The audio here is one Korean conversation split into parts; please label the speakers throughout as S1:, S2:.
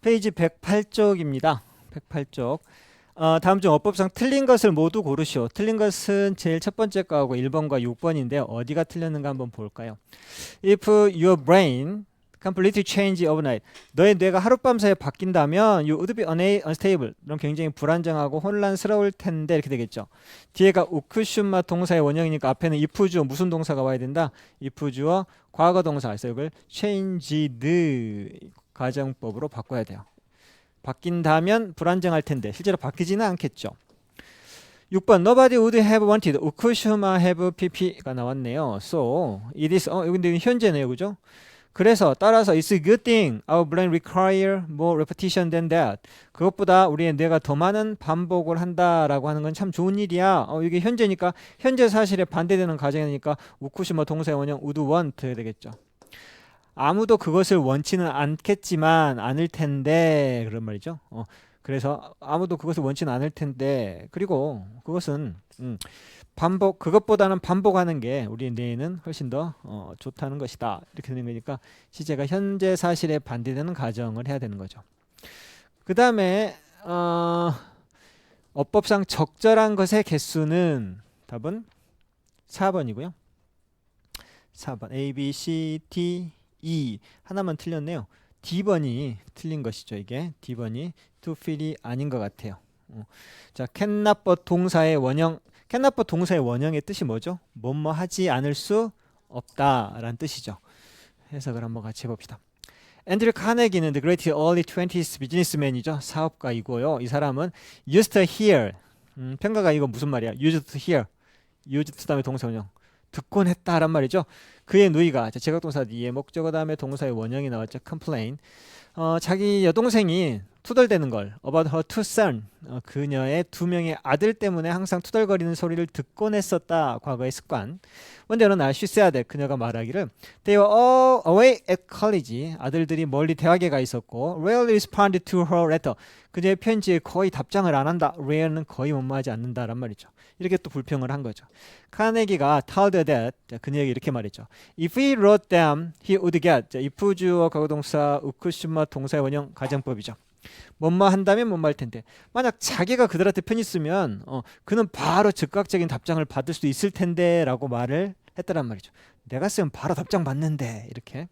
S1: 페이지 108쪽입니다. 108쪽. 다음 중 어법상 틀린 것을 모두 고르시오. 틀린 것은 제일 첫 번째 거하고 1번과 6번인데 어디가 틀렸는가 한번 볼까요? If your brain completely change overnight. 너의 뇌가 하룻밤 사이에 바뀐다면 you would be unstable. 그럼 굉장히 불안정하고 혼란스러울 텐데 이렇게 되겠죠. 뒤에가 우크슈마 동사의 원형이니까 앞에는 if 주어 무슨 동사가 와야 된다? if 주어 과거 동사. 그래서 이걸 changed 가정법으로 바꿔야 돼요. 바뀐다면 불안정할 텐데 실제로 바뀌지는 않겠죠. 6번 Nobody would have wanted 우크슈마 have pp가 나왔네요. So it is 근데 현재네요, 그죠? 그래서 따라서 it's a good thing our brain require more repetition than that. 그것보다 우리의 뇌가 더 많은 반복을 한다라고 하는 건 참 좋은 일이야. 이게 현재니까 현재 사실에 반대되는 가정이니까 우쿠시마 동사의 원형 would want 되겠죠. 아무도 그것을 원치는 않겠지만 않을 텐데 그런 말이죠. 그래서 아무도 그것을 원치는 않을 텐데 그리고 그것은 그것보다는 반복하는 게 우리 뇌에는 훨씬 더 좋다는 것이다. 이렇게 되는 거니까 시제가 현재 사실에 반대되는 가정을 해야 되는 거죠. 그 다음에 어법상 적절한 것의 개수는 답은 4번이고요. 4번 A, B, C, D, E 하나만 틀렸네요. D번이 틀린 것이죠. 이게 D번이 to feel이 아닌 것 같아요. 자, cannot 동사의 원형 cannot 동사의 원형의 뜻이 뭐죠? 뭐뭐 하지 않을 수 없다라는 뜻이죠. 해석을 한번 같이 해봅시다. 앤드류 카네기는 the great early 20s businessman이죠. 사업가이고요. 이 사람은 used to hear 평가가 이거 무슨 말이야? used to hear used to 다음에 동사 원형 듣곤 했다란 말이죠. 그의 누이가 제각동사 뒤에 목적어 다음에 동사의 원형이 나왔죠. complain 자기 여동생이 투덜대는 걸 about her two sons 그녀의 두 명의 아들 때문에 항상 투덜거리는 소리를 듣곤 했었다. 과거의 습관. 근데 어느 날 she said 그녀가 말하기를 they were all away at college 아들들이 멀리 대학에 가 있었고 rarely responded to her letter 그녀의 편지에 거의 답장을 안 한다. rare는 거의 뭐뭐하지 않는다란 말이죠. 이렇게 또 불평을 한 거죠. 카네기가 told that 그녀에게 이렇게 말했죠. If he wrote them, he would get. if 주어 과거동사 우쿠시마 동사의 원형 가정법이죠. 뭐뭐 한다면 뭐뭐 할 텐데 만약 자기가 그들한테 편지 쓰면 그는 바로 즉각적인 답장을 받을 수도 있을 텐데 라고 말을 했다란 말이죠. 내가 쓰면 바로 답장 받는데 이렇게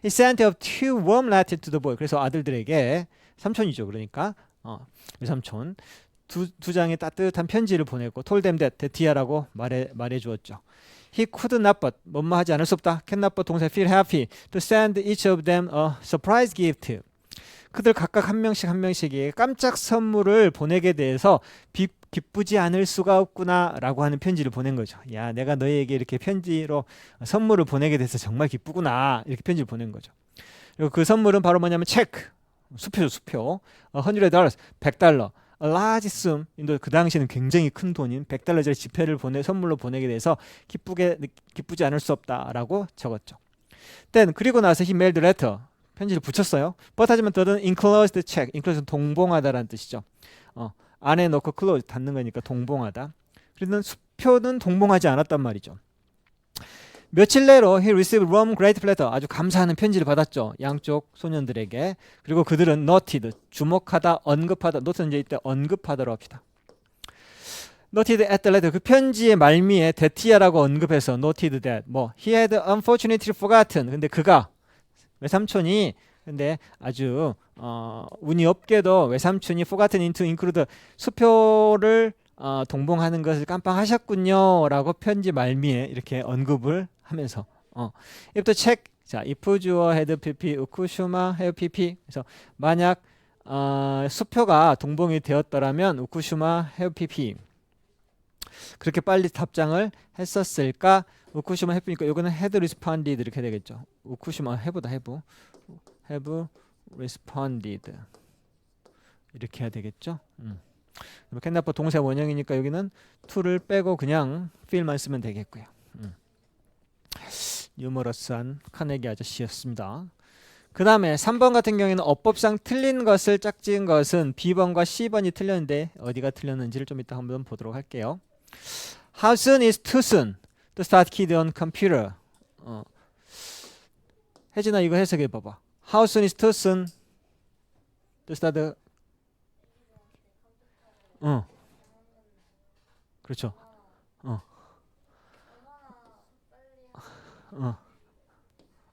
S1: He sent up two warm letters to the boy. 그래서 아들들에게 삼촌이죠. 그러니까 외삼촌 두 장의 따뜻한 편지를 보내고 told them that 라고 말해 주었죠. He could not but 뭐뭐 하지 않을 수 없다. can not but 동사 feel happy to send each of them a surprise gift. 그들 각각 한 명씩에게 깜짝 선물을 보내게 돼서 기쁘지 않을 수가 없구나 라고 하는 편지를 보낸 거죠. 야, 내가 너희에게 이렇게 편지로 선물을 보내게 돼서 정말 기쁘구나 이렇게 편지를 보낸 거죠. 그리고 그 선물은 바로 뭐냐면 체크 수표죠. 수표 $100 $100 A large sum 그 당시에는 굉장히 큰 돈인 $100짜리 지폐를 선물로 보내게 돼서 기쁘지 않을 수 없다라고 적었죠. Then 그리고 나서 he mailed letter 편지를 붙였어요. but 하지만 더는 enclosed check enclose는 동봉하다라는 뜻이죠. 안에 넣고 close 닫는 거니까 동봉하다. 그래서 수표는 동봉하지 않았단 말이죠. 며칠 내로 he received warm grateful letter 아주 감사하는 편지를 받았죠. 양쪽 소년들에게. 그리고 그들은 noted 주목하다 언급하다 note는 이제 이때 언급하다로 합시다. noted at the letter 그 편지의 말미에 that이라고 언급해서 noted that he had unfortunately forgotten 근데 그가 외삼촌이 근데 아주 운이 없게도 외삼촌이 forgotten into include 수표를 동봉하는 것을 깜빡하셨군요 라고 편지 말미에 이렇게 언급을 하면서 if the check 자 if 주어 had pp 우쿠슈마 have pp 그래서 만약 수표가 동봉이 되었더라면 우쿠슈마 have pp 그렇게 빨리 답장을 했었을까 우쿠시마 해프니까 이거는 had responded 이렇게 되겠죠. 우쿠시마 have다 have responded 이렇게 해야 되겠죠. 캔나퍼 동사 원형이니까 여기는 to를 빼고 그냥 feel만 쓰면 되겠고요. 유머러스한 카네기 아저씨였습니다. 그 다음에 3번 같은 경우에는 어법상 틀린 것을 짝지은 것은 B번과 C번이 틀렸는데 어디가 틀렸는지를 좀 이따 한번 보도록 할게요. How soon is too soon to start kid on computer? 혜진아 이거 해석해 봐봐. How soon is too soon The start. 그렇죠. 어, 어.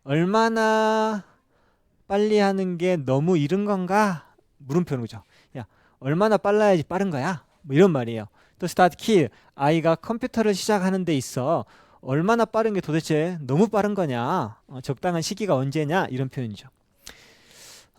S1: 얼마나 빨리 하는 게 너무 이른 건가? 물음표는 거죠. 야, 얼마나 빨라야지 빠른 거야? 뭐 이런 말이에요. 또 start kill. 아이가 컴퓨터를 시작하는 데 있어. 얼마나 빠른 게 도대체 너무 빠른 거냐? 적당한 시기가 언제냐? 이런 표현이죠.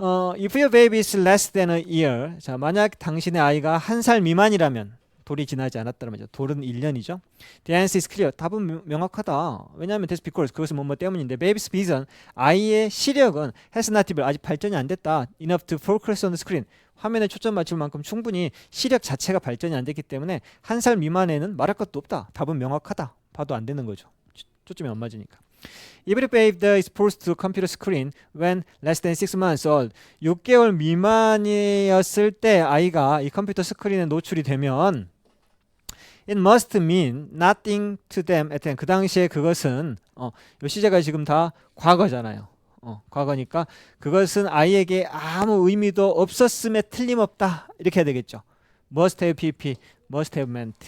S1: If your baby is less than a year. 자, 만약 당신의 아이가 1살 미만이라면 돌이 지나지 않았다는 말이죠. 돌은 1년이죠. The answer is clear. 답은 명확하다. 왜냐하면 that's because 그것은 뭐뭐 때문인데 baby's vision 아이의 시력은 has not developed 아직 발전이 안 됐다. Enough to focus on the screen. 화면에 초점 맞출 만큼 충분히 시력 자체가 발전이 안 됐기 때문에 1살 미만에는 말할 것도 없다. 답은 명확하다. 봐도 안 되는 거죠. 초점이 안 맞으니까. Even if baby is exposed to computer screen when less than 6 months old 6개월 미만이었을 때 아이가 이 컴퓨터 스크린에 노출이 되면 It must mean nothing to them at the time. 그 당시에 그것은 요 시제가 지금 다 과거잖아요. 과거니까 그것은 아이에게 아무 의미도 없었음에 틀림없다. 이렇게 해야 되겠죠. Must have pp, must have meant.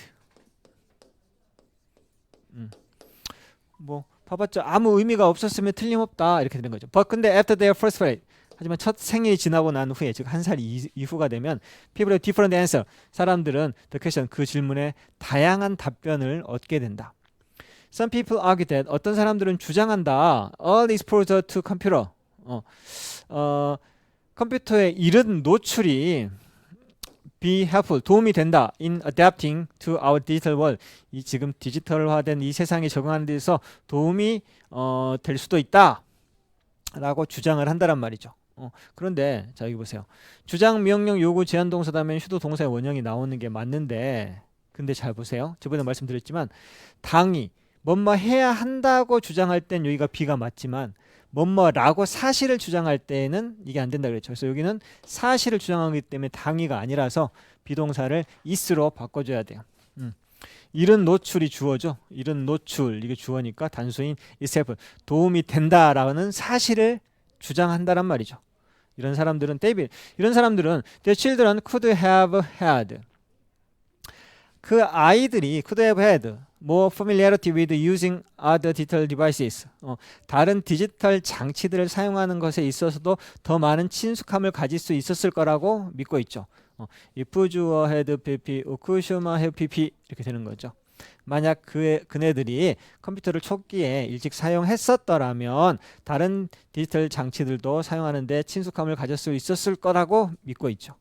S1: 뭐 봐봤자 아무 의미가 없었으면 틀림없다. 이렇게 되는 거죠. But 근데 after their first grade 하지만 첫 생일이 지나고 난 후에 즉 1살 이후가 되면 people have different answer. 사람들은 the question 그 질문에 다양한 답변을 얻게 된다. Some people argue that 어떤 사람들은 주장한다. All exposure to computer. 컴퓨터의 이른 노출이 be helpful 도움이 된다. In adapting to our digital world. 이 지금 디지털화된 이 세상에 적응하는 데 있어서 도움이 될 수도 있다. 라고 주장을 한다란 말이죠. 그런데 자 여기 보세요. 주장, 명령, 요구, 제한 동사 다음에 휴도 동사의 원형이 나오는 게 맞는데 근데 잘 보세요. 저번에 말씀드렸지만 당이 뭐뭐 해야 한다고 주장할 땐 여기가 be가 맞지만 뭐뭐라고 사실을 주장할 때는 이게 안 된다 그랬죠. 그래서 여기는 사실을 주장하기 때문에 당이가 아니라서 비동사를 is로 바꿔줘야 돼요. 이런 노출이 주어죠. 이런 노출 이게 주어니까 단수인 itself 도움이 된다라는 사실을 주장한다란 말이죠. 이런 사람들은 이런 사람들은 their children could have had 그 아이들이 could have had more familiarity with using other digital devices 다른 디지털 장치들을 사용하는 것에 있어서도 더 많은 친숙함을 가질 수 있었을 거라고 믿고 있죠. if 주어 had pp, could have pp 이렇게 되는 거죠. 만약 그네들이 컴퓨터를 초기에 일찍 사용했었더라면 다른 디지털 장치들도 사용하는데 친숙함을 가질 수 있었을 거라고 믿고 있죠.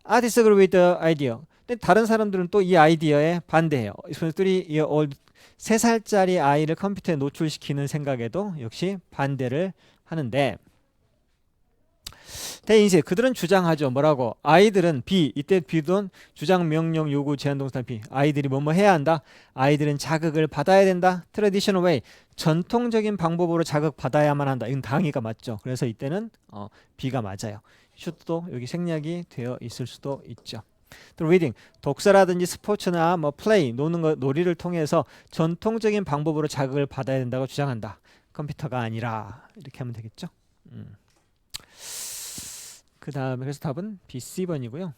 S1: I disagree with the idea. 근데 다른 사람들은 또 이 아이디어에 반대해요. 3-year-old 3살짜리 아이를 컴퓨터에 노출시키는 생각에도 역시 반대를 하는데 대인세 그들은 주장하죠. 뭐라고? 아이들은 B 이때 B는 주장, 명령, 요구, 제한 동사 B 아이들이 뭐뭐 해야 한다. 아이들은 자극을 받아야 된다. Traditional way 전통적인 방법으로 자극 받아야만 한다. 이건 당위가 맞죠. 그래서 이때는 B가 맞아요. should도 여기 생략이 되어 있을 수도 있죠. 또 reading 독서라든지 스포츠나 뭐 play 노는 거 놀이를 통해서 전통적인 방법으로 자극을 받아야 된다고 주장한다. 컴퓨터가 아니라 이렇게 하면 되겠죠. 그 다음에 그래서 답은 B, C번이고요.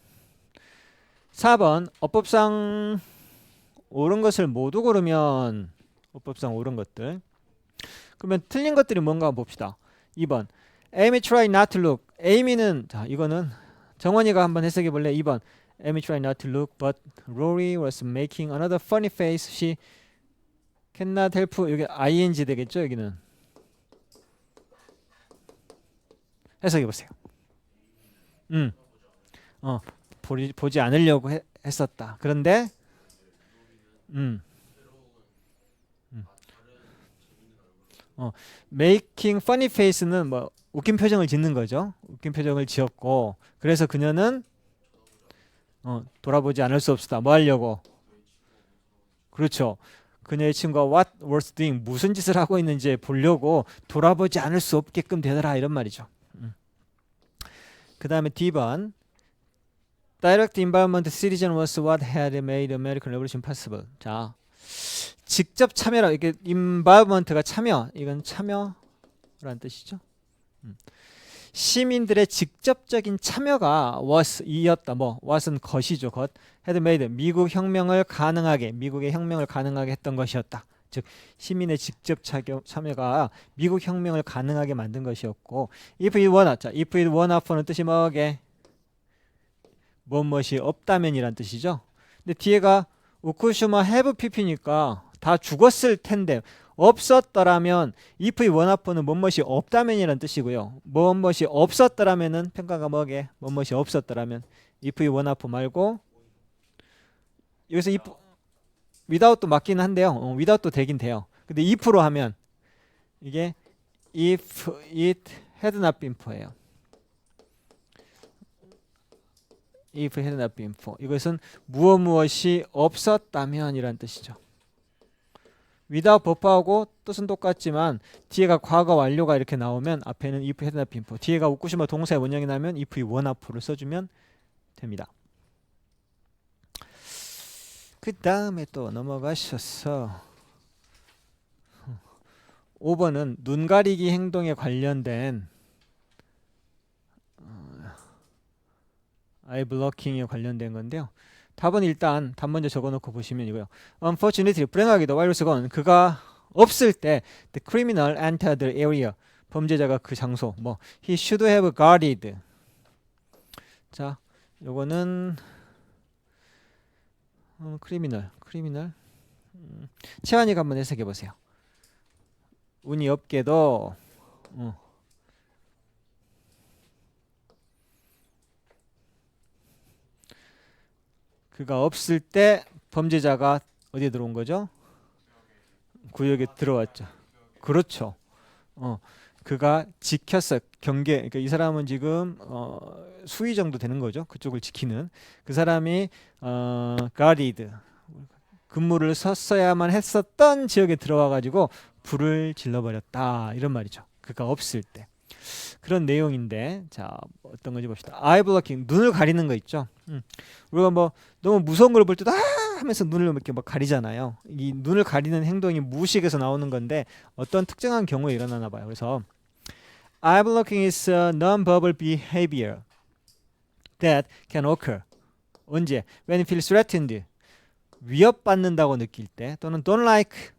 S1: 4번 어법상 옳은 것을 모두 고르면 어법상 옳은 것들 그러면 틀린 것들이 뭔가 한번 봅시다. 2번 Amy tried not to look Amy는 자 이거는 정원이가 한번 해석해 볼래? 2번 Amy tried not to look but Rory was making another funny face she cannot help 여기 ing 되겠죠 여기는 해석해 보세요. 보지 않으려고 했었다. 그런데 making funny face는 뭐 웃긴 표정을 짓는 거죠. 웃긴 표정을 지었고 그래서 그녀는 돌아보지 않을 수 없었다. 뭐 하려고? 그렇죠. 그녀의 친구가 what was doing 무슨 짓을 하고 있는지 보려고 돌아보지 않을 수 없게끔 되더라 이런 말이죠. 그 다음에 D번 Direct involvement citizen was what had made American Revolution possible. 자, 직접 참여라. 이게 involvement가 참여. 이건 참여라는 뜻이죠. 시민들의 직접적인 참여가 was 이었다. 뭐 was은 것이죠. 것. had made 미국의 혁명을 가능하게 했던 것이었다. 즉 시민의 직접 참여가 미국 혁명을 가능하게 만든 것이었고 if it were not, 자, if it were not for는 뜻이 뭐게? 무엇이 없다면이란 뜻이죠. 근데 뒤에가 우쿠시마 have pp니까 다 죽었을 텐데 없었더라면 if it were not for는 무엇이 없다면이란 뜻이고요. 무엇이 없었더라면은 평가가 뭐게? 무엇이 없었더라면 if it were not for 말고 여기서 if without도 맞기는 한데요. without도 되긴 돼요. 근데 if로 하면 이게 if it had not been for예요. if it had not been for 이것은 무엇이 없었다면 이란 뜻이죠. without 버프하고 뜻은 똑같지만 뒤에가 과거 완료가 이렇게 나오면 앞에는 if had not been for 뒤에가 우쿠시마 동사의 원형이 나면 if it were not for를 써주면 됩니다. 그 다음에 또 넘어가셔서 5번은 눈 가리기 행동에 관련된 아이 블로킹에 관련된 건데요. 답은 일단 답 먼저 적어놓고 보시면 이고요. Unfortunately, 불행하게도 와이러스건 그가 없을 때 the criminal entered the area 범죄자가 그 장소 뭐 he should have guarded 자 요거는 크리미널 채환이가 한번 해석해 보세요. 운이 없게도 그가 없을 때 범죄자가 어디에 들어온 거죠? 구역에 들어왔죠. 그렇죠. 그가 지켰어. 경계. 그러니까 이 사람은 지금 수위 정도 되는 거죠. 그쪽을 지키는. 그 사람이 guarded 근무를 섰어야만 했었던 지역에 들어와 가지고 불을 질러버렸다. 이런 말이죠. 그가 없을 때. 그런 내용인데 자 어떤 건지 봅시다. 아이 블로킹 눈을 가리는 거 있죠. 우리가 뭐 너무 무서운 걸 볼 때도 하면서 눈을 이렇게 막 가리잖아요. 이 눈을 가리는 행동이 무의식에서 나오는 건데 어떤 특정한 경우에 일어나나 봐요. 그래서 eye blocking is a non-verbal behavior that can occur. 언제? When you feel threatened. 위협받는다고 느낄 때 또는 don't like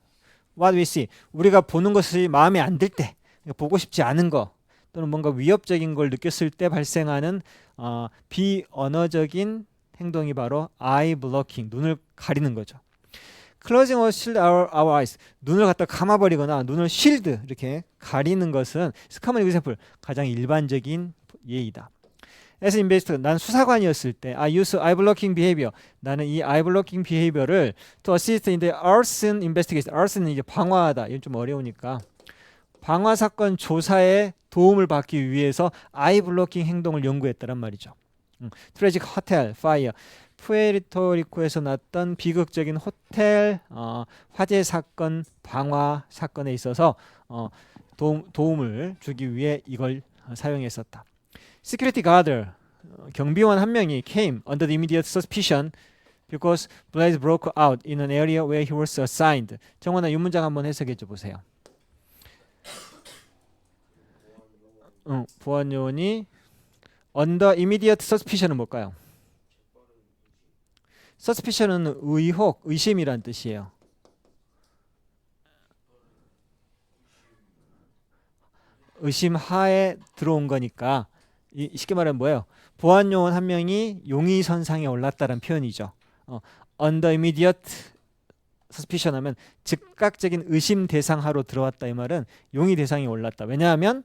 S1: what we see. 우리가 보는 것이 마음에 안 들 때 보고 싶지 않은 거 또는 뭔가 위협적인 걸 느꼈을 때 발생하는 비언어적인 행동이 바로 eye blocking, 눈을 가리는 거죠. Closing or shield our eyes, 눈을 갖다 감아버리거나 눈을 shield 이렇게 가리는 것은 common example, 가장 일반적인 예이다. As an investigator, 난 수사관이었을 때 I use eye blocking behavior, 나는 이 eye blocking behavior를 to assist in the arson investigation. arson은 이제 방화하다, 이건 좀 어려우니까 방화 사건 조사에 도움을 받기 위해서 아이 블로킹 행동을 연구했다란 말이죠. 트래직 호텔 파이어 푸에르토리코에서 났던 비극적인 호텔 화재 사건 방화 사건에 있어서 도움을 주기 위해 이걸 사용했었다. 시큐리티 가드 경비원 한 명이 came under the immediate suspicion because blaze broke out in an area where he was assigned. 정원아 이 문장 한번 해석해 줘 보세요. 보안 요원이 under immediate suspicion은 뭘까요? suspicion은 의혹, 의심이란 뜻이에요. 의심하에 들어온 거니까 쉽게 말하면 뭐예요? 보안 요원 한 명이 용의선상에 올랐다는 표현이죠. under immediate suspicion 하면 즉각적인 의심 대상하로 들어왔다 이 말은 용의 대상이 올랐다. 왜냐하면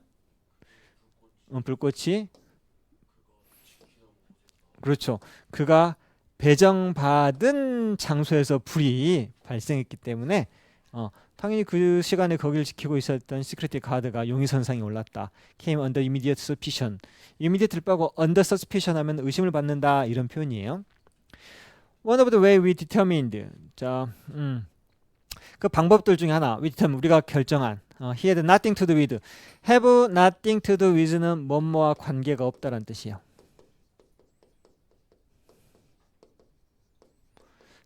S1: 불꽃이 그렇죠. 그가 배정받은 장소에서 불이 발생했기 때문에 당연히 그 시간에 거기를 지키고 있었던 시큐리티 가드가 용의선상에 올랐다. came under immediate suspicion. immediate를 빼고 under suspicion 하면 의심을 받는다 이런 표현이에요. One of the way we determined. 자, 그 방법들 중에 하나. we determined 우리가 결정한. he had nothing to do with. have nothing to do with는 뭐뭐와 관계가 없다라는 뜻이에요.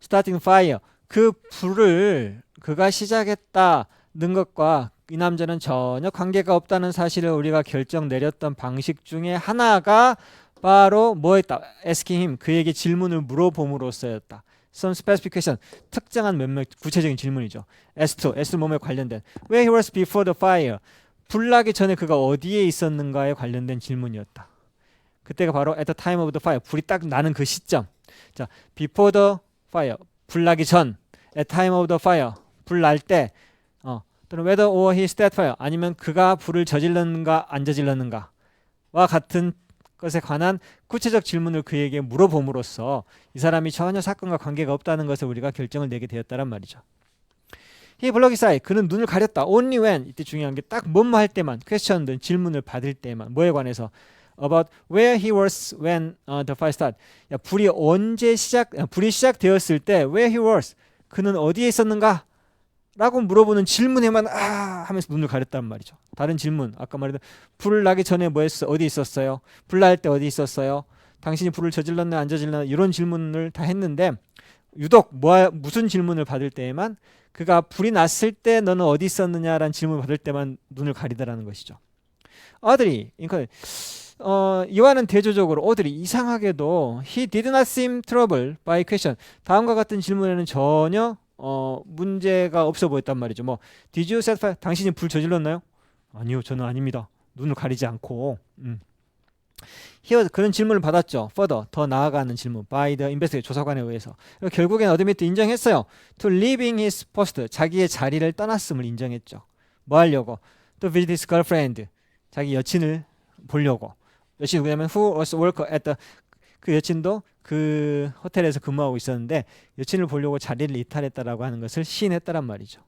S1: starting fire. 그 불을 그가 시작했다는 것과 이 남자는 전혀 관계가 없다는 사실을 우리가 결정 내렸던 방식 중에 하나가 바로 뭐였다? asking him, 그에게 질문을 물어봄으로써였다. Some specific question, 특정한 몇몇 구체적인 질문이죠. as to 뭐뭐에 관련된 where he was before the fire, 불 나기 전에 그가 어디에 있었는가에 관련된 질문이었다. 그때가 바로 at the time of the fire, 불이 딱 나는 그 시점. 자, before the fire, 불 나기 전, at time of the fire, 불 날 때, 또는 whether or he started fire, 아니면 그가 불을 저질렀는가 안 저질렀는가와 같은 것에 관한 구체적 질문을 그에게 물어봄으로써 이 사람이 전혀 사건과 관계가 없다는 것을 우리가 결정을 내게 되었다란 말이죠. He blocked his eye, 그는 눈을 가렸다. Only when, 이때 중요한 게 딱 뭐뭐 할 때만, question든 질문을 받을 때만, 뭐에 관해서 about where he was when the fire started. 야, 불이 시작되었을 때 where he was, 그는 어디에 있었는가? 라고 물어보는 질문에만 하면서 눈을 가렸단 말이죠. 다른 질문, 아까 말했던 불 나기 전에 뭐 했어? 어디 있었어요? 불 날 때 어디 있었어요? 당신이 불을 저질렀나 안 저질렀나? 이런 질문을 다 했는데 유독 무슨 질문을 받을 때에만 그가 불이 났을 때 너는 어디 있었느냐라는 질문을 받을 때만 눈을 가리더라는 것이죠. 어드리, 그러니까 이와는 대조적으로 어드리 이상하게도 he did not seem troubled by question, 다음과 같은 질문에는 전혀 문제가 없어 보였단 말이죠. 뭐 did you set fire, 당신이 불 저질렀나요? 아니요, 저는 아닙니다. 눈을 가리지 않고. 그런 질문을 받았죠. further, 더 나아가는 질문 by the investigator, 조사관에 의해서. 결국엔 어드미트 인정했어요. to leaving his post, 자기의 자리를 떠났음을 인정했죠. 뭐 하려고? to visit his girlfriend, 자기 여친을 보려고. 여친이 누구냐면 who was worker at the, 그 여친도 그 호텔에서 근무하고 있었는데 여친을 보려고 자리를 이탈했다라고 하는 것을 시인했다란 말이죠.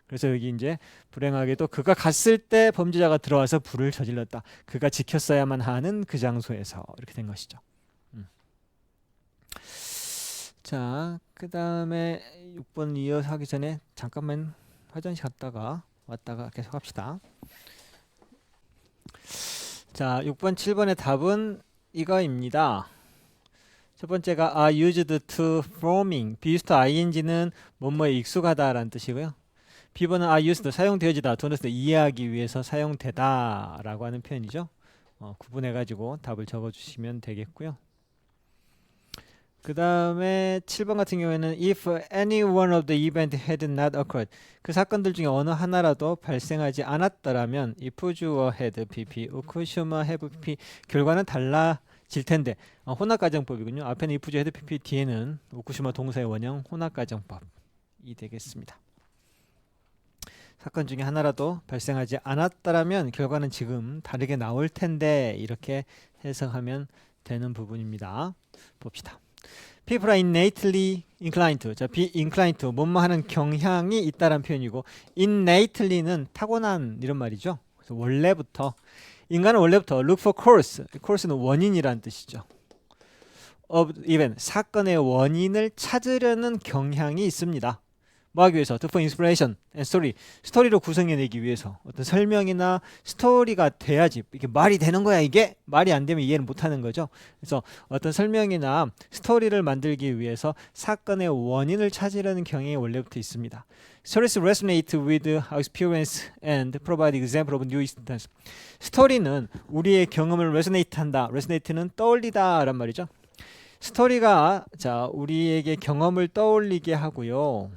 S1: 그래서 여기 이제 불행하게도 그가 갔을 때 범죄자가 들어와서 불을 저질렀다. 그가 지켰어야만 하는 그 장소에서 이렇게 된 것이죠. 자, 그 다음에 6번 이어서 하기 전에 잠깐만 화장실 갔다가 왔다가 계속 합시다. 자, 6번, 7번의 답은 이거입니다. 첫 번째가 are used to forming, 비유스터 ing는 뭐뭐에 익숙하다라는 뜻이고요. B번은 are used, 사용되어지다, 돈에서 이해하기 위해서 사용되다 라고 하는 표현이죠. 구분해가지고 답을 적어주시면 되겠고요. 그 다음에 7번 같은 경우에는 if any one of the event had not occurred, 그 사건들 중에 어느 하나라도 발생하지 않았더라면 if had pp, 오쿠슈마 have pp, 결과는 달라질 텐데. 혼합가정법이군요. 앞에는 if had pp, 뒤에는 오쿠슈마 동사의 원형 혼합가정법이 되겠습니다. 사건 중에 하나라도 발생하지 않았더라면 결과는 지금 다르게 나올 텐데, 이렇게 해석하면 되는 부분입니다. 봅시다. People are innately inclined to. 자, be inclined to, 뭐뭐 하는 경향이 있다란 표현이고, innately는 타고난 이런 말이죠. 그래서 원래부터, 인간은 원래부터 look for cause, cause는 원인이란 뜻이죠. of event, 사건의 원인을 찾으려는 경향이 있습니다. 뭐 하기 위해서? To for inspiration and story, 스토리로 구성해내기 위해서. 어떤 설명이나 스토리가 돼야지 이게 말이 되는 거야. 이게 말이 안 되면 이해를 못하는 거죠. 그래서 어떤 설명이나 스토리를 만들기 위해서 사건의 원인을 찾으려는 경향이 원래부터 있습니다. Stories resonate with our experience and provide example of new instance. 스토리는 우리의 경험을 resonate한다. resonate는 떠올리다 란 말이죠. 스토리가 자 우리에게 경험을 떠올리게 하고요.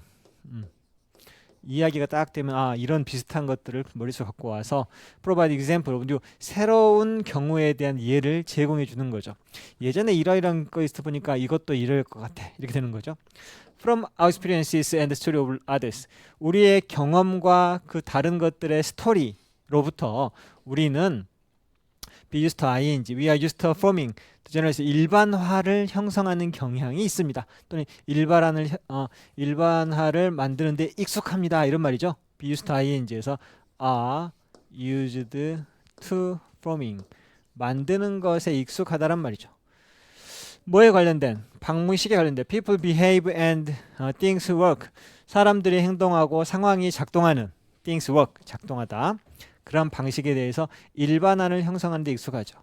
S1: 이야기가 딱 되면 이런 비슷한 것들을 머릿속에 갖고 와서 provide example of new, 새로운 경우에 대한 예를 제공해 주는 거죠. 예전에 이러이러한 거 있어 보니까 이것도 이럴 것 같아. 이렇게 되는 거죠. From our experiences and the story of others, 우리의 경험과 그 다른 것들의 스토리로부터 우리는 be used to ing, we are used to forming, general에서 일반화를 형성하는 경향이 있습니다. 또는 일반화를 만드는데 익숙합니다. 이런 말이죠. be used to ing에서 are used to forming, 만드는 것에 익숙하다란 말이죠. 뭐에 관련된? 방문식에 관련된 people behave and things work, 사람들이 행동하고 상황이 작동하는 things work, 작동하다. 그런 방식에 대해서 일반화를 형성하는 데 익숙하죠.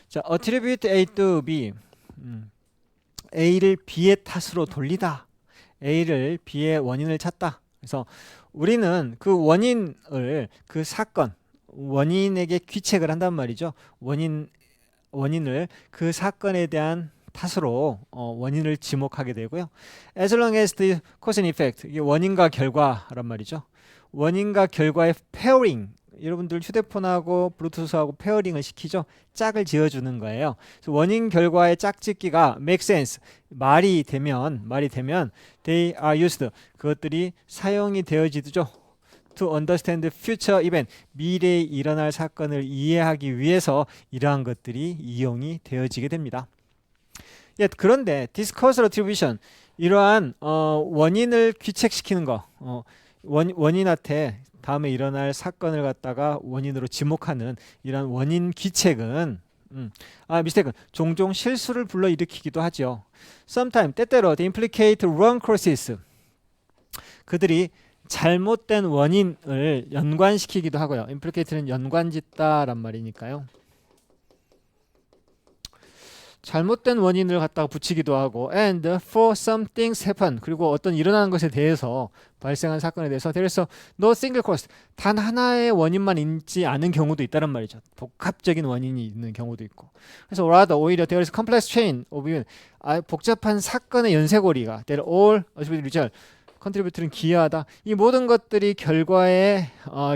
S1: 자, attribute A to B, A를 B의 탓으로 돌리다, A를 B의 원인을 찾다. 그래서 우리는 그 원인을 그 사건 원인에게 귀책을 한단 말이죠. 원인을 그 사건에 대한 탓으로 원인을 지목하게 되고요. As long as the cause and effect, 이게 원인과 결과란 말이죠. 원인과 결과의 pairing, 여러분들 휴대폰하고 블루투스하고 페어링을 시키죠. 짝을 지어주는 거예요. 그래서 원인 결과의 짝짓기가 make sense, 말이 되면 they are used, 그것들이 사용이 되어지죠. To understand future event, 미래에 일어날 사건을 이해하기 위해서 이러한 것들이 이용이 되어지게 됩니다. 그런데 this causal attribution, 이러한 원인을 귀책시키는 거, 원인한테 다음에 일어날 사건을 갖다가 원인으로 지목하는 이런 원인 귀책은 미스테이크, 종종 실수를 불러일으키기도 하죠. Sometimes, 때때로 they implicate wrong causes, 그들이 잘못된 원인을 연관시키기도 하고요. implicate는 연관짓다란 말이니까요. 잘못된 원인을 갖다가 붙이기도 하고 and for some things happen, 그리고 어떤 일어나는 것에 대해서 발생한 사건에 대해서 there is no single cause, 단 하나의 원인만 있지 않은 경우도 있다는 말이죠. 복합적인 원인이 있는 경우도 있고. 그래서 rather, 오히려 there is complex chain of events, 복잡한 사건의 연쇄고리가 that all result, 컨트리뷰트는 기여하다, 이 모든 것들이 결과에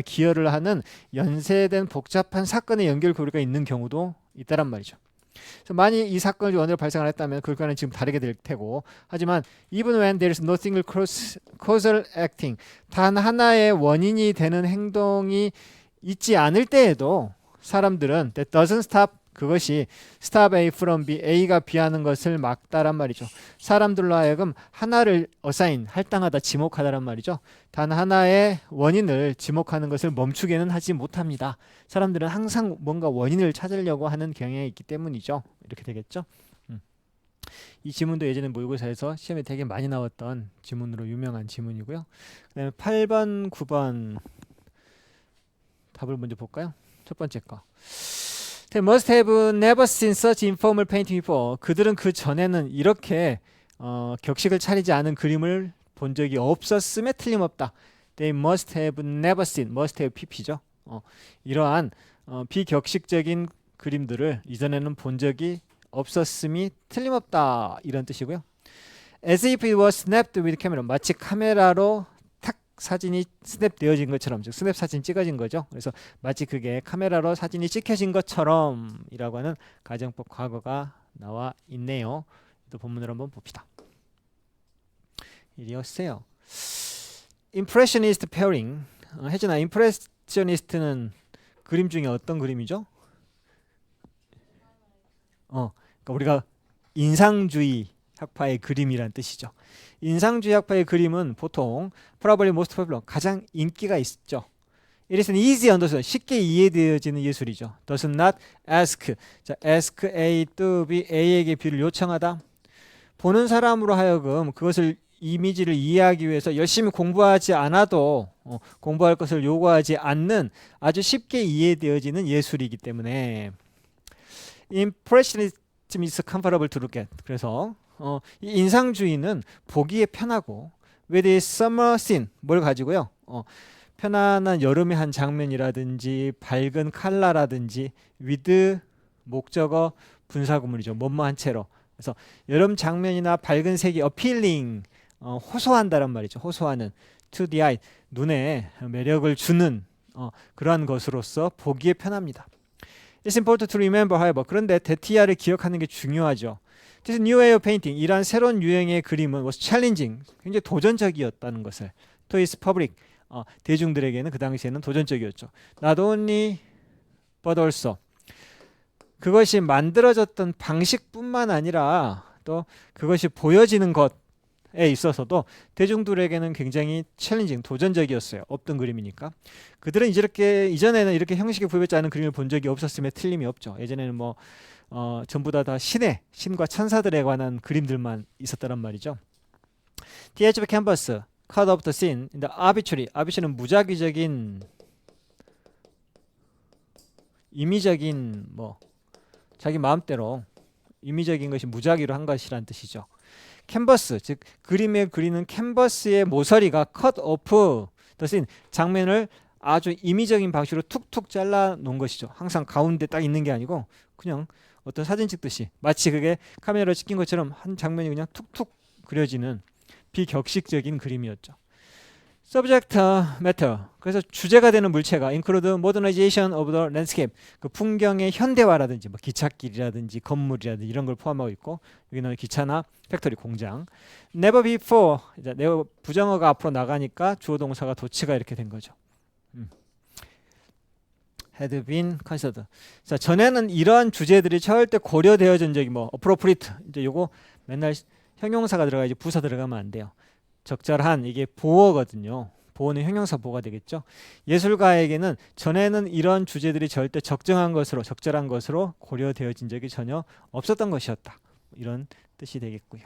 S1: 기여를 하는 연쇄된 복잡한 사건의 연결고리가 있는 경우도 있다란 말이죠. 그래서 만약 이 사건이 원인으로 발생을 했다면 그 결과는 지금 다르게 될 테고, 하지만 even when there is no single causal acting, 단 하나의 원인이 되는 행동이 있지 않을 때에도 사람들은 that doesn't stop, 그것이 stop A from B, A가 B하는 것을 막다란 말이죠. 사람들로 하여금 하나를 assign, 할당하다, 지목하다란 말이죠. 단 하나의 원인을 지목하는 것을 멈추게는 하지 못합니다. 사람들은 항상 뭔가 원인을 찾으려고 하는 경향이 있기 때문이죠. 이렇게 되겠죠. 이 지문도 예전에 모의고사에서 시험에 되게 많이 나왔던 지문으로 유명한 지문이고요. 그 다음에 8번, 9번 답을 먼저 볼까요? 첫 번째 거. They must have never seen such informal painting before. 그들은 그 전에는 이렇게 격식을 차리지 않은 그림을 본 적이 없었음에 틀림없다. They must have never seen, must have pp죠. 이러한 비격식적인 그림들을 이전에는 본 적이 없었음이 틀림없다, 이런 뜻이고요. As if it was snapped with camera, 마치 카메라로 탁 사진이 스냅되어진 것처럼, 즉 스냅 사진 찍어진 거죠. 그래서 마치 그게 카메라로 사진이 찍혀진 것처럼 이라고 하는 가정법 과거가 나와 있네요. 또 본문을 한번 봅시다. 이리 오세요. Impressionist pairing. 혜진아, 임프레셔니스트는 그림 중에 어떤 그림이죠? 그러니까 우리가 인상주의 학파의 그림이란 뜻이죠. 인상주의 학파의 그림은 보통 probably most popular, 가장 인기가 있죠. It is an easy understood, 쉽게 이해되어지는 예술이죠. Does not ask, 자, ask A to B, A에게 B를 요청하다. 보는 사람으로 하여금 그것을 이미지를 이해하기 위해서 열심히 공부하지 않아도 공부할 것을 요구하지 않는 아주 쉽게 이해되어지는 예술이기 때문에 Impressionism is comfortable to look at. 그래서 이 인상주의는 보기에 편하고 with a summer scene, 뭘 가지고요? 편안한 여름의 한 장면이라든지 밝은 컬러라든지 with 목적어 분사구문이죠. 뭐뭐한 채로. 그래서 여름 장면이나 밝은 색이 appealing, 호소한다란 말이죠. 호소하는 to the eye, 눈에 매력을 주는 그러한 것으로서 보기에 편합니다. It's important to remember, however, 그런데 데티아를 기억하는 게 중요하죠. This new way of painting, 이러한 새로운 유형의 그림은 was challenging, 굉장히 도전적이었다는 것을, to its public, 대중들에게는 그 당시에는 도전적이었죠. Not only but also, 그것이 만들어졌던 방식뿐만 아니라 또 그것이 보여지는 것에 있어서도 대중들에게는 굉장히 챌린징, 도전적이었어요. 없던 그림이니까. 그들은 이전에는 이렇게 형식에 부여되지 않은 그림을 본 적이 없었음에 틀림이 없죠. 예전에는 전부 다 신과 천사들에 관한 그림들만 있었다란 말이죠. The edge of canvas, cut off the scene, in the arbitrary, arbitrary는 무작위적인, 임의적인, 자기 마음대로 임의적인 것이 무작위로 한 것이란 뜻이죠. 캔버스, 즉 그림에 그리는 캔버스의 모서리가 cut off, The scene, 장면을 아주 임의적인 방식으로 툭툭 잘라 놓은 것이죠. 항상 가운데 딱 있는 게 아니고 그냥 어떤 사진 찍듯이 마치 그게 카메라로 찍힌 것처럼 한 장면이 그냥 툭툭 그려지는 비격식적인 그림이었죠. Subject matter. 그래서 주제가 되는 물체가 include modernization of the landscape. 그 풍경의 현대화라든지 뭐 기찻길이라든지 건물이라든지 이런 걸 포함하고 있고 여기는 기차나 팩토리 공장. Never before. 이제 never 부정어가 앞으로 나가니까 주어 동사가 도치가 이렇게 된 거죠. had been considered. 자, 전에는 이러한 주제들이 절대 고려되어진 적이 뭐 appropriate. 이제 요거 맨날 형용사가 들어가야지 부사 들어가면 안 돼요. 적절한 이게 보어거든요. 보어는 형용사 보어가 되겠죠. 예술가에게는 전에는 이런 주제들이 절대 적절한 것으로 고려되어진 적이 전혀 없었던 것이었다. 이런 뜻이 되겠고요.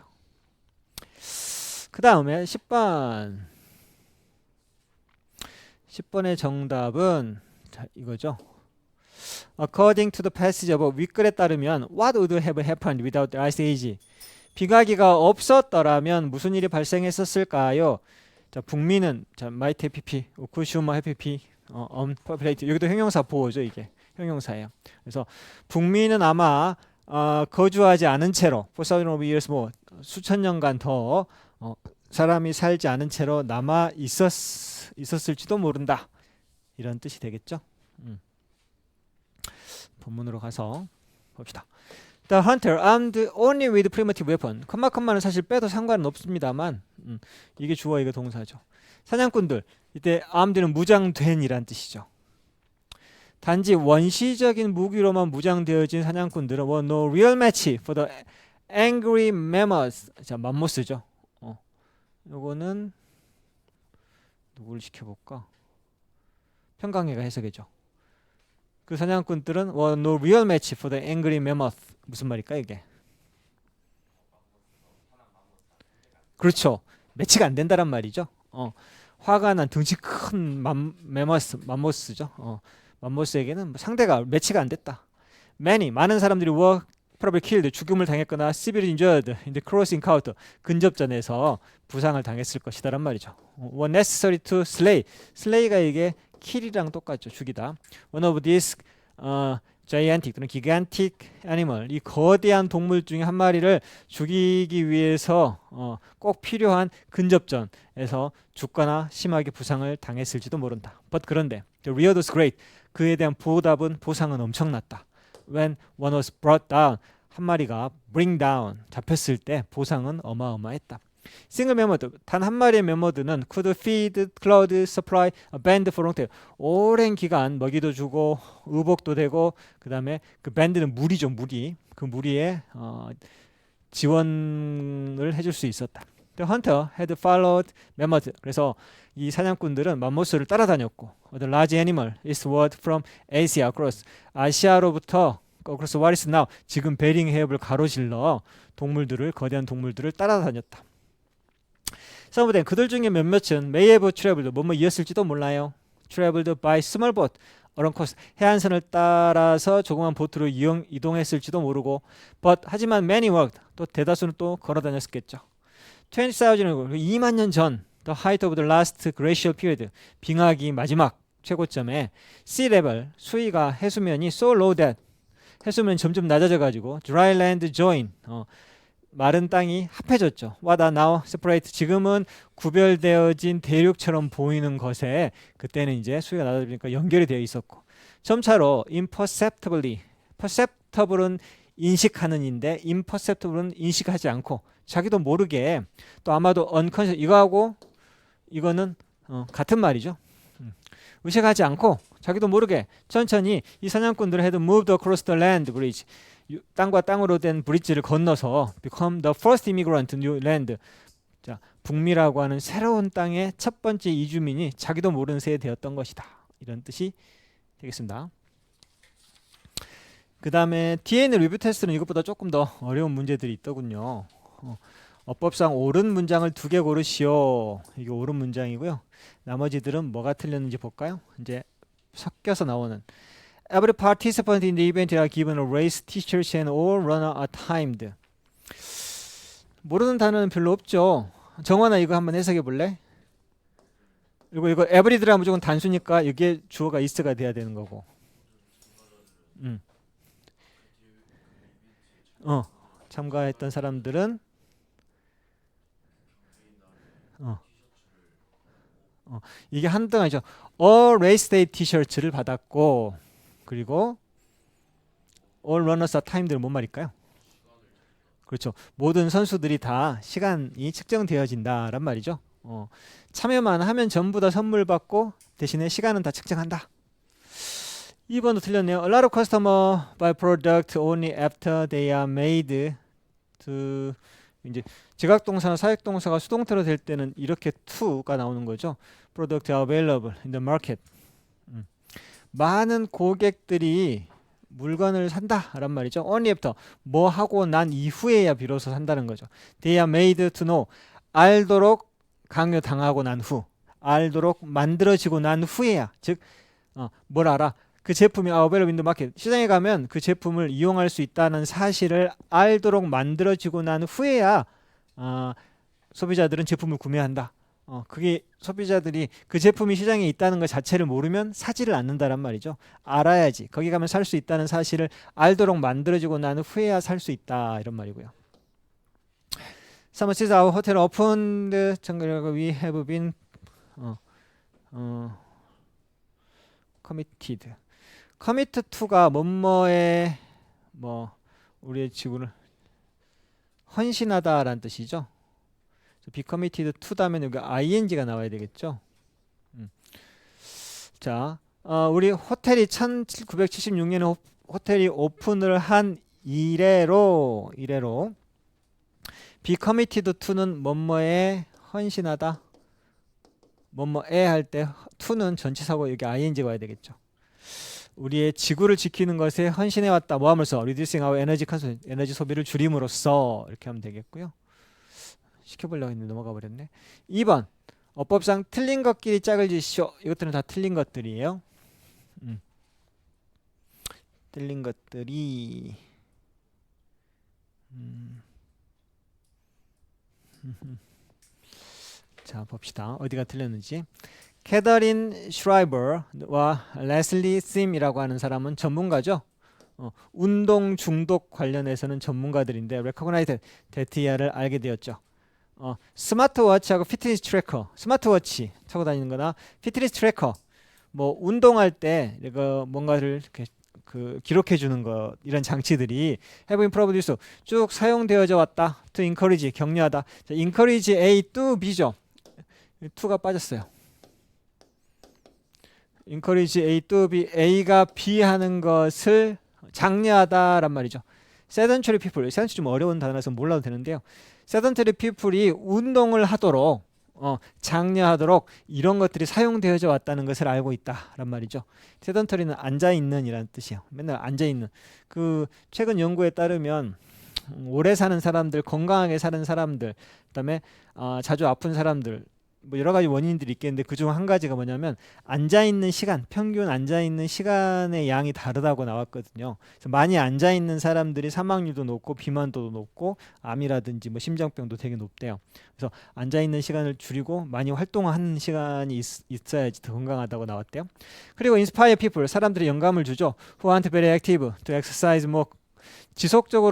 S1: 그 다음에 10번의 정답은 자, 이거죠. According to the passage above, 윗글에 따르면 What would have happened without the Ice Age? 비가기가 없었더라면 무슨 일이 발생했었을까요? 자, 북미는 자, might have pp, could have pp, unpopulated. 여기도 형용사 보호죠. 이게 형용사예요. 그래서 북미는 아마 거주하지 않은 채로 for thousands of years more 수천 년간 더 사람이 살지 않은 채로 남아 있었을지도 모른다. 이런 뜻이 되겠죠. 본문으로 가서 봅시다. The hunter armed only with primitive weapon. 컴마는 사실 빼도 상관은 없습니다만 이게 주어 이게 동사죠. 사냥꾼들 이때 armed는 무장된이란 뜻이죠. 단지 원시적인 무기로만 무장되어진 사냥꾼들은 were no real match for the angry mammoths. 자, 맘모스죠. 요거는 누구를 시켜볼까? 평강회가 해석이죠. 그 사냥꾼들은 were no real match for the angry mammoth. 무슨 말일까 이게? 그렇죠. 매치가 안 된다란 말이죠. 화가 난 등치 큰 맘모스죠. 맘모스에게는 상대가 매치가 안 됐다. 많은 사람들이 were probably killed, 죽음을 당했거나 severely injured in the close encounter, 근접전에서 부상을 당했을 것이다란 말이죠. were necessary to slay가 이게 kill이랑 똑같죠. 죽이다. One of these gigantic 또는 gigantic animal, 이 거대한 동물 중에 한 마리를 죽이기 위해서 꼭 필요한 근접전에서 죽거나 심하게 부상을 당했을지도 모른다. But 그런데 the reward was great. 그에 대한 보상은 엄청났다. When one was brought down, 한 마리가 bring down, 잡혔을 때 보상은 어마어마했다. 싱글 멤버드, 단 한 마리의 멤버드는 could feed, clothe, supply a band for long time. 오랜 기간 먹이도 주고 의복도 되고 그 다음에 그 밴드는 무리죠. 그 무리에 지원을 해줄 수 있었다. The hunter had followed mammoth. 그래서 이 사냥꾼들은 맘모스를 따라다녔고 The large animal eastward from Asia across. 아시아로부터 across what is now 지금 베링 해협을 가로질러 거대한 동물들을 따라다녔다. some 그들 중에 몇몇은 may have traveled 뭐뭐 이었을지도 몰라요. traveled by small boat along coast 해안선을 따라서 조그만 보트로 이동했을지도 모르고 but 하지만 many walked 또 대다수는 또 걸어다녔겠죠. 20,000 2만 년 전 the height of the last glacial period 빙하기 마지막 최고점에 sea level 수위가 해수면이 so low that 해수면이 점점 낮아져 가지고 dry land join 마른 땅이 합해졌죠. What are now separate 지금은 구별되어진 대륙처럼 보이는 것에 그때는 이제 수위가 낮아지니까 연결이 되어 있었고 점차로 imperceptibly perceptible은 인식하는인데 imperceptible은 인식하지 않고 자기도 모르게 또 아마도 unconscious 이거하고 이거는 같은 말이죠. 의식하지 않고 자기도 모르게 천천히 이 사냥꾼들은 had moved across the land bridge 땅과 땅으로 된 브릿지를 건너서 become the first immigrant to new land. 자, 북미라고 하는 새로운 땅의 첫 번째 이주민이 자기도 모르는 새에 되었던 것이다. 이런 뜻이 되겠습니다. 그 다음에 뒤에 있는 리뷰 테스트는 이것보다 조금 더 어려운 문제들이 있더군요. 어법상 옳은 문장을 2개 고르시오. 이게 옳은 문장이고요. 나머지들은 뭐가 틀렸는지 볼까요? 이제 섞여서 나오는 Every participant in the event are given a race, t-shirt, and all runner are timed. 모르는 단어는 별로 없죠. 정원아 이거 한번 해석해 볼래? 그리고 이거 every들은 무조건 단수니까 이게 주어가 is가 돼야 되는 거고. 음. 참가했던 사람들은 어, 이게 한등 아니죠. All race day 티셔츠를 받았고, 그리고 all runners are timed 뭔 말일까요? 그렇죠. 모든 선수들이 다 시간이 측정되어진다란 말이죠. 참여만 하면 전부 다 선물 받고 대신에 시간은 다 측정한다. 2번도 틀렸네요. A lot of customers buy product only after they are made to 이제 지각동사나 사역동사가 수동태로 될 때는 이렇게 to가 나오는 거죠. Product available in the market. 많은 고객들이 물건을 산다란 말이죠. Only after 뭐 하고 난 이후에야 비로소 산다는 거죠. They are made to know 알도록 강요당하고 난 후, 알도록 만들어지고 난 후에야 즉 뭘 알아? 그 제품이 available in the market 시장에 가면 그 제품을 이용할 수 있다는 사실을 알도록 만들어지고 난 후에야 소비자들은 제품을 구매한다. 그게 소비자들이 그 제품이 시장에 있다는 것 자체를 모르면 사지를 않는다란 말이죠. 알아야지. 거기 가면 살 수 있다는 사실을 알도록 만들어지고 난 후에야 살 수 있다 이런 말이고요. Some says our hotel opened. We have been committed. commit to가 뭐뭐에 우리의 지구를 헌신하다라는 뜻이죠. be committed to 다음에 여기 ing가 나와야 되겠죠. 자, 우리 호텔이 1976년에 호텔이 오픈을 한 이래로 be committed to는 뭐뭐에 헌신하다. 뭐뭐에 할 때 to는 전치사고 여기 ing가 와야 되겠죠. 우리의 지구를 지키는 것에 헌신해 왔다. 뭐 하면서 reducing our energy consumption 에너지 소비를 줄임으로써 이렇게 하면 되겠고요. 시켜보려고 했는데 넘어가 버렸네. 2번 어법상 틀린 것끼리 짝을 지시오. 이것들은 다 틀린 것들이에요. 틀린 것들이 자 봅시다. 어디가 틀렸는지. 캐더린 슈라이버와 레슬리 심이라고 하는 사람은 전문가죠. 운동 중독 관련해서는 전문가들인데 recognized 데티아를 알게 되었죠. 스마트워치하고 피트니스 트래커, 스마트워치 차고 다니는 거나 피트니스 트래커 뭐 운동할 때 이거 뭔가를 이렇게 기록해 주는 거 이런 장치들이 have been produced 쭉 사용되어져 왔다. to encourage 격려하다. 자, encourage A to B죠. to가 빠졌어요. encourage A to B, A가 B 하는 것을 장려하다란 말이죠. sedentary people, sedentary 좀 어려운 단어라서 몰라도 되는데요. sedentary people이 운동을 하도록 장려하도록 이런 것들이 사용되어져 왔다는 것을 알고 있다란 말이죠. sedentary는 앉아있는 이라는 뜻이에요. 맨날 앉아있는. 최근 연구에 따르면 오래 사는 사람들, 건강하게 사는 사람들, 그다음에 자주 아픈 사람들 뭐 여러 가지 원인들이 있겠는데 그중 한 가지가 뭐냐면 앉아있는 시간, 평균 앉아있는 시간의 양이 다르다고 나왔거든요. 그래서 많이 앉아있는 사람들이 사망률도 높고 비만도도 높고 암이라든지 뭐 심장병도 되게 높대요. 그래서 앉아있는 시간을 줄이고 많이 활동하는 시간이 있어야지 더 건강하다고 나왔대요. 그리고 inspire people, 사람들이 영감을 주죠. who aren't very active to exercise more,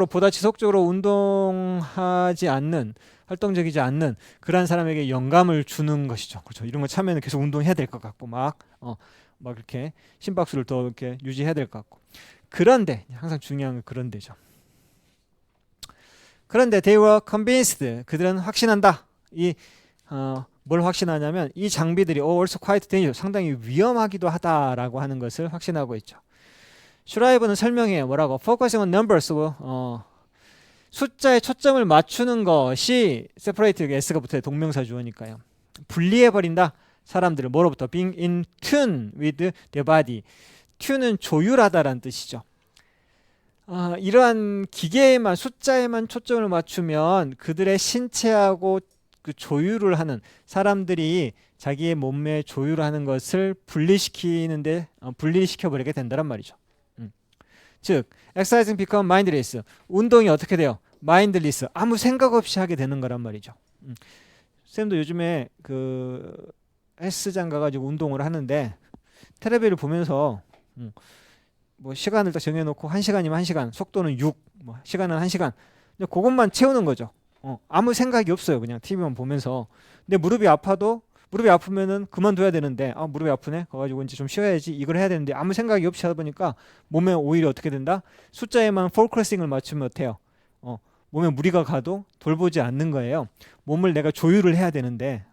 S1: 보다 지속적으로 운동하지 않는 활동적이지 않는 그런 사람에게 영감을 주는 것이죠. 그렇죠. 이런 거 참여는 계속 운동해야 될 것 같고 막 이렇게 심박수를 더 이렇게 유지해야 될 것 같고. 그런데 항상 중요한 건 그런데죠. 그런데 they were convinced, 그들은 확신한다. 뭘 확신하냐면 이 장비들이 also quite dangerous, 상당히 위험하기도 하다라고 하는 것을 확신하고 있죠. 슈라이버는 설명해요. 뭐라고? Focusing on numbers, 숫자에 초점을 맞추는 것이 separate, s가 붙어요. 동명사 주어니까요. 분리해버린다. 사람들을 뭐로부터? being in tune with their body. tune은 조율하다라는 뜻이죠. 이러한 기계에만, 숫자에만 초점을 맞추면 그들의 신체하고 그 조율을 하는, 사람들이 자기의 몸매 조율하는 것을 분리시키는데 분리시켜버리게 된다는 말이죠. 즉 exercising become mindless, 운동이 어떻게 돼요? mindless, 아무 생각 없이 하게 되는 거란 말이죠. 쌤도 요즘에 헬스장 가가지고 운동을 하는데 텔레비를 보면서 뭐 시간을 딱 정해놓고 1시간이면 1시간, 속도는 6, 뭐 시간은 1시간. 그것만 채우는 거죠. 아무 생각이 없어요. 그냥 TV만 보면서. 근데 무릎이 아파도 무릎이 아프면은 그만둬야 되는데 무릎이 아프네. 가가지고 이제 좀 쉬어야지. 이걸 해야 되는데 아무 생각이 없이 하다 보니까 몸에 오히려 어떻게 된다? 숫자에만 포커싱을 맞추면 어때요? 몸에 무리가 가도 돌보지 않는 거예요. 몸을 내가 조율을 해야 되는데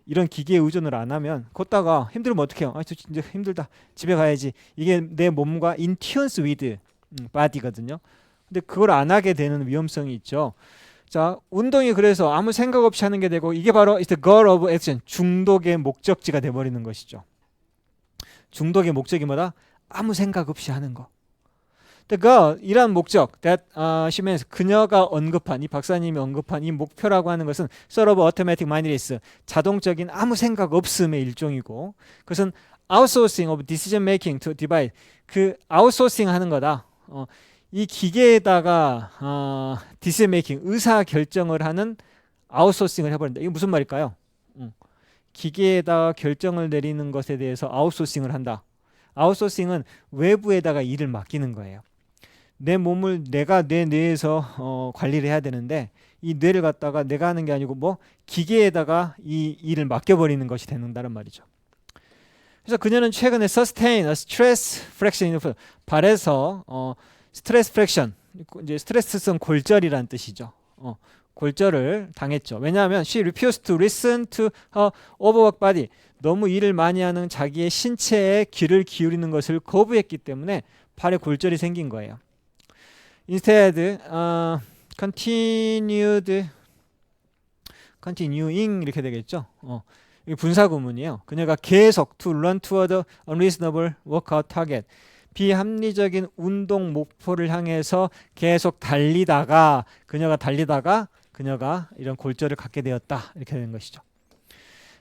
S1: 이런 기계에 의존을 안 하면 걷다가 힘들면 어떻게 해요? 저 진짜 힘들다. 집에 가야지. 이게 내 몸과 in tunes with body거든요. 근데 그걸 안 하게 되는 위험성이 있죠. 자, 운동이 그래서 아무 생각 없이 하는 게 되고 이게 바로 is the goal of action. 중독의 목적지가 돼버리는 것이죠. 중독의 목적이 뭐다? 아무 생각 없이 하는 거. The goal, 이란 목적, that she means, 그녀가 언급한, 이 박사님이 언급한 이 목표라고 하는 것은 sort of automatic mindedness, 자동적인 아무 생각 없음의 일종이고, 그것은 outsourcing of decision making to device, 그 outsourcing 하는 거다. 이 기계에다가 decision making, 의사 결정을 하는 아웃소싱을 해버린다. 이게 무슨 말일까요? 기계에다가 결정을 내리는 것에 대해서 아웃소싱을 한다. 아웃소싱은 외부에다가 일을 맡기는 거예요. 내 몸을 내가 내 뇌에서 관리를 해야 되는데 이 뇌를 갖다가 내가 하는 게 아니고 뭐 기계에다가 이 일을 맡겨버리는 것이 되는다는 말이죠. 그래서 그녀는 최근에 sustain a stress fraction in the 발에서 스트레스 프랙션, 이제 스트레스성 골절이란 뜻이죠. 골절을 당했죠. 왜냐하면 she refused to listen to her overworked body. 너무 일을 많이 하는 자기의 신체에 귀를 기울이는 것을 거부했기 때문에 발에 골절이 생긴 거예요. Instead, continuing 이렇게 되겠죠. 이 분사구문이에요. 그녀가 계속 to run toward a unreasonable workout target. 비합리적인 운동 목표를 향해서 계속 달리다가 그녀가 이런 골절을 갖게 되었다. 이렇게 되는 것이죠.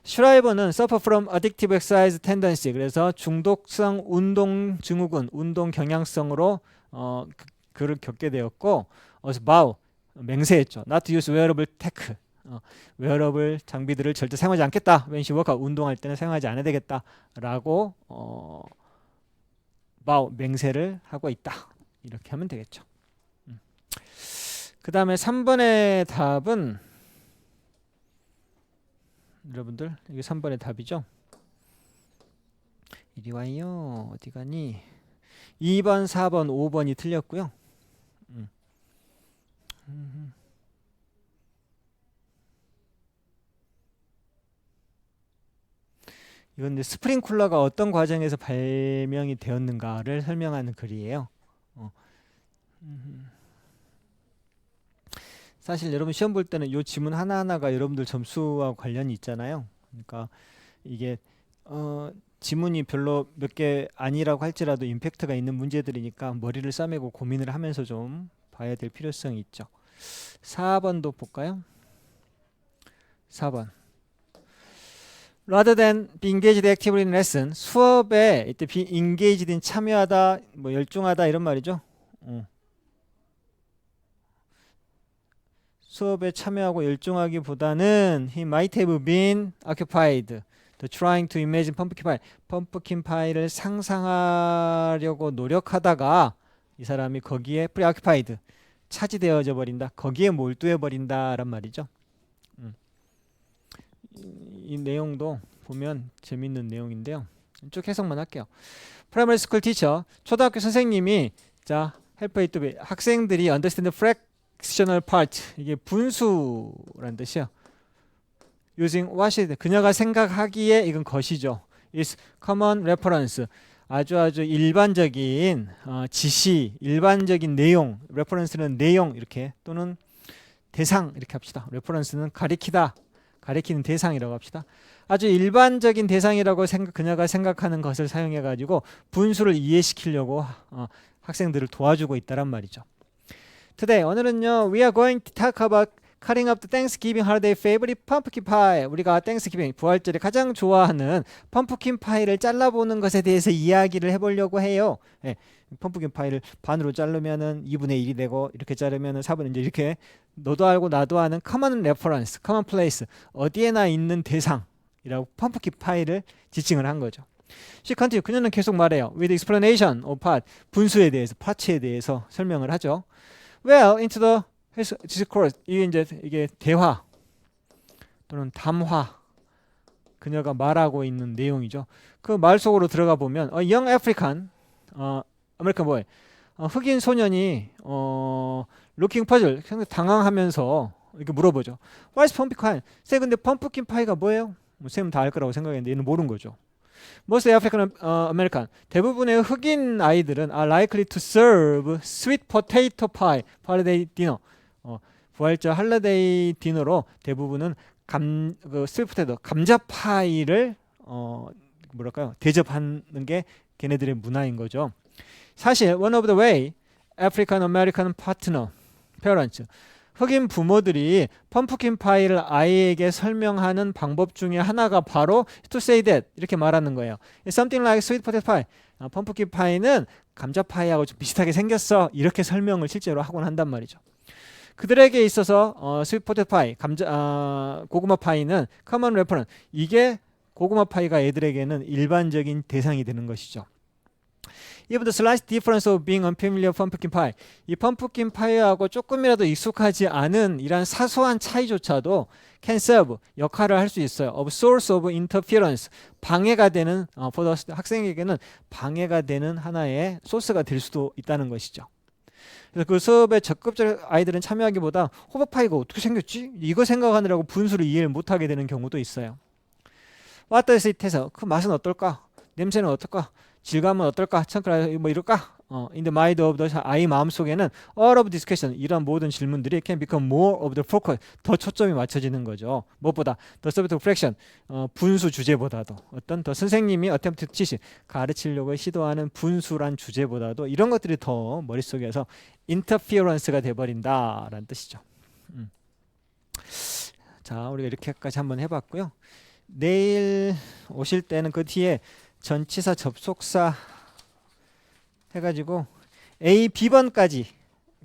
S1: 슈라이버는 suffer from addictive exercise tendency. 그래서 중독성 운동 증후군, 운동 경향성으로 그를 겪게 되었고, vow 맹세했죠. Not to use wearable tech. 웨어러블 장비들을 절대 사용하지 않겠다. when she work out, 운동할 때는 사용하지 않아야 되겠다라고 vow 맹세를 하고 있다. 이렇게 하면 되겠죠. 그 다음에 3번의 답은 여러분들 이게 3번의 답이죠. 이리 와요. 어디 가니? 2번, 4번, 5번이 틀렸고요. 이건 이제 스프링쿨러가 어떤 과정에서 발명이 되었는가를 설명하는 글이에요. 사실 여러분 시험 볼 때는 이 지문 하나하나가 여러분들 점수와 관련이 있잖아요. 그러니까 이게 지문이 별로 몇 개 아니라고 할지라도 임팩트가 있는 문제들이니까 머리를 싸매고 고민을 하면서 좀 봐야 될 필요성이 있죠. 4번도 볼까요? 4번. Rather than be engaged actively in lesson, 수업에 이때 be engaged in 참여하다, 뭐 열중하다 이런 말이죠. 수업에 참여하고 열중하기보다는 he might have been occupied trying to imagine pumpkin pie. 펌프킨 파이를 상상하려고 노력하다가 이 사람이 거기에 preoccupied, 차지되어져 버린다. 거기에 몰두해 버린다란 말이죠. 이 내용도 보면 재밌는 내용인데요. 쭉 해석만 할게요. Primary school teacher, 초등학교 선생님이 자 help it to be, 학생들이 understand the fractional part, 이게 분수란 뜻이야. using what is, 그녀가 생각하기에 이건 것이죠. is common reference, 아주 일반적인 지시, 일반적인 내용, reference는 내용 이렇게 또는 대상 이렇게 합시다. reference는 가리키다, 가리키는 대상이라고 합시다. 아주 일반적인 대상이라고 그녀가 생각하는 것을 사용해 가지고 분수를 이해시키려고 학생들을 도와주고 있다란 말이죠. Today, 오늘은요, we are going to talk about cutting up the Thanksgiving holiday favorite pumpkin pie. 우리가 Thanksgiving, 부활절에 가장 좋아하는 펌프킨 파이를 잘라보는 것에 대해서 이야기를 해보려고 해요. 예, 펌프킨 파이를 반으로 자르면은 2분의 1이 되고, 이렇게 자르면은 4분의 1, 이렇게 너도 알고 나도 아는 common reference, common place, 어디에나 있는 대상, 이라고 펌프킨 파이를 지칭을 한 거죠. She continued. 그녀는 계속 말해요. With explanation of part. 분수에 대해서, 파츠에 대해서 설명을 하죠. Well, into the discourse. 이게 대화 또는 담화. 그녀가 말하고 있는 내용이죠. 그 말 속으로 들어가 보면 young African, American boy, 흑인 소년이 looking puzzled, 상당히 당황하면서 이렇게 물어보죠. What's pumpkin pie? 쌤, 근데 펌프킨 파이가 뭐예요? 쌤은 다 알 거라고 생각했는데 얘는 모르는 거죠. Most African American, 대부분의 흑인 아이들은 are likely to serve sweet potato pie, holiday dinner. 부활절 할리데이 디너로 대부분은 스윗 포테이토, 감자 파이를 대접하는 게 걔네들의 문화인 거죠. 사실 one of the way African American parents, 흑인 부모들이 펌프킨 파이를 아이에게 설명하는 방법 중에 하나가 바로 to say that 이렇게 말하는 거예요. It's something like sweet potato pie. 펌프킨 파이는 감자 파이하고 좀 비슷하게 생겼어. 이렇게 설명을 실제로 하곤 한단 말이죠. 그들에게 있어서 스윗 포테이토 파이, 고구마 파이는 common reference. 이게 고구마 파이가 애들에게는 일반적인 대상이 되는 것이죠. Even the slight difference of being unfamiliar pumpkin pie. 이 펌프킨 파이하고 조금이라도 익숙하지 않은 이런 사소한 차이조차도 can serve, 역할을 할 수 있어요. of source of interference. 방해가 되는, for the 학생에게는 방해가 되는 하나의 소스가 될 수도 있다는 것이죠. 그래서 그 수업에 적극적으로 아이들은 참여하기보다 호박파이가 어떻게 생겼지? 이거 생각하느라고 분수를 이해를 못하게 되는 경우도 있어요. What does it taste? 그 맛은 어떨까? 냄새는 어떨까? 질감은 어떨까? 뭐 이럴까? In the mind of the 아이 마음속에는 all of discussion, 이런 모든 질문들이 can become more of the focus, 더 초점이 맞춰지는 거죠. 무엇보다 the subject of fraction, 분수 주제보다도 어떤 더 선생님이 attempt to teach, 가르치려고 시도하는 분수란 주제보다도 이런 것들이 더 머릿속에서 interference가 돼버린다라는 뜻이죠. 자, 우리가 이렇게까지 한번 해봤고요. 내일 오실 때는 그 뒤에 전치사 접속사 해가지고 A, B번까지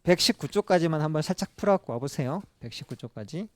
S1: 119쪽까지만 한번 살짝 풀어갖고 와보세요. 119쪽까지.